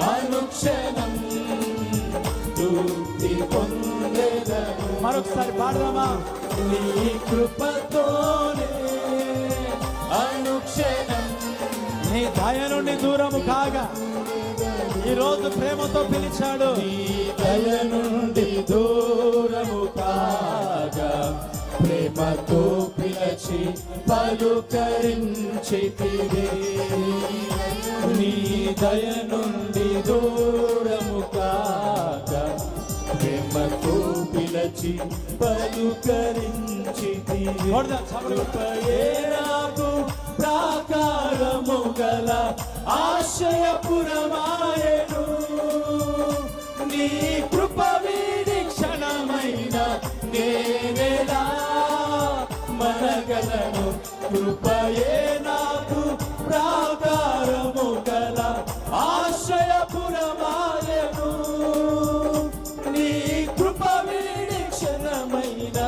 అనుక్షణం తృప్తి పొందెదను. మరొకసారి పాడదామా? నీ కృపతోనే అనుక్షణం నీ దయ నుండి దూరము కాగా ఈ రోజు ప్రేమతో పిలిచాడు. నీ దయ నుండి దూరము కాగా ప్రేమతో పిలిచి పలుకరించితివే. నీ దయ నుండి దూరము కాగా ప్రేమతో పిలిచి పలుకరించితివే. కృపయే నాకు ప్రాకారము గల ఆశయపురమాయెను. నీ కృప వీడి క్షణమైన నేనెలా మనగలను. కృపయే నాకు ప్రాకారము గల ఆశయపురమాయెను. నీ కృప వీడి క్షణమైన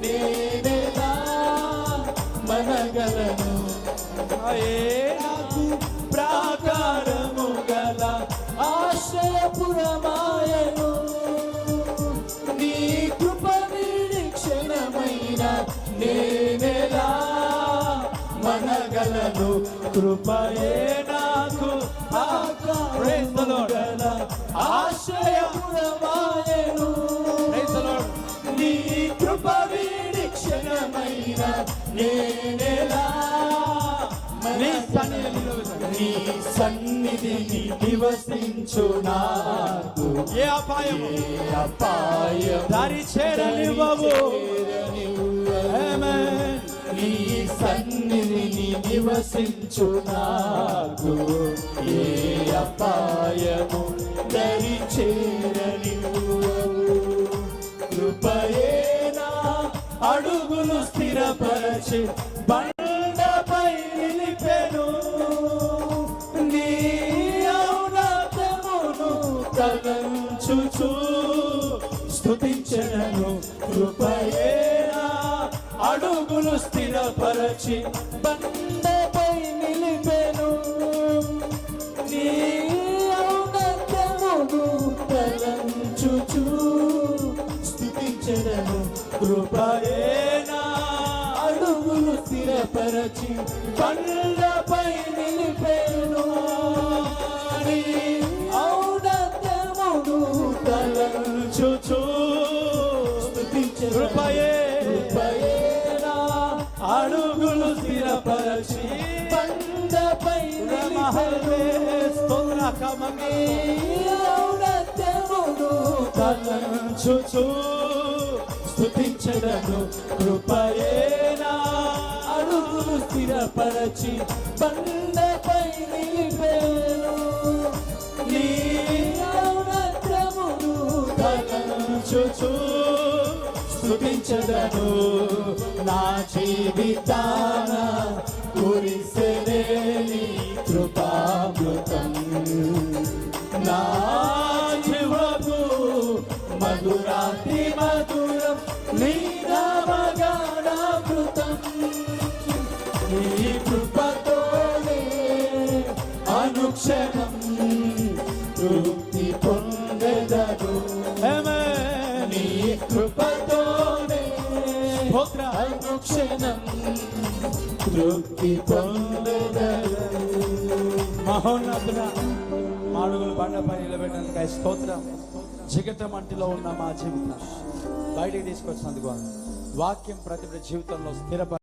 నేనెలా మనగలను. నాకు ప్రాకారము గల ఆశ్రయపురమాయెను. నీ కృప నిరీక్షణమైన నేనెలా మనగలను. కృపయే నాకు ప్రాకారము గల ఆశ్రయపురమాయెను. నీ కృప నిరీక్షణమైన నేనెలా నీ సన్నిధిని నివసించు నాకు. ఏ అపాయము దారి చేరనివ్వవు. నీ సన్నిధిని నివసించు నాకు. ఏ అపాయము దరి చేరనివ్వవు. కృపయే నా అడుగులు స్థిరపరచి బండపై నిలిపెను. నీ ఔన్నత్యమును తలంచుచు స్తుతించెదను. కృపయే నా అడుగులు స్థిరపరచి బండపై నిలిపెను. నీ ఔన్నత్యమును తలంచుచు స్తుతించెదను. కృపయే నా అడుగులు స్థిరపరచి బండపై నిలిపెను. నీ ఔన్నత్యమును తలంచుచు స్తుతించెదను. కృపయే నా అడుగులు స్థిరపరచి బండపై నిలిపెను. ఔన్నత్యమును తలంచుచు స్తుతించెదను. కృపయే నా అడుగులు స్థిరపరచి బండపై నిలిపెను. నీ ఔన్నత్యమును తలంచుచు స్తుతించెదను. నా జీవితాన కురిసెనే నీ కృపామృతం. నా జీవము మధురాతి మధురం నీ నామగానామృతం. నీ కృపతోనే అనుక్షణం తృప్తి పొందెదను. నీ కృపతోనే అనుక్షణం తృప్తి పొందెదను. మహోన్నతుడ మాడుగులు బండపై నిలబెట్టడానికి స్తోత్రం. జిగట మంటిలో ఉన్న మా జీవితం బయటికి తీసుకొచ్చినందుకు వాక్యం ప్రతి జీవితంలో స్థిరపడి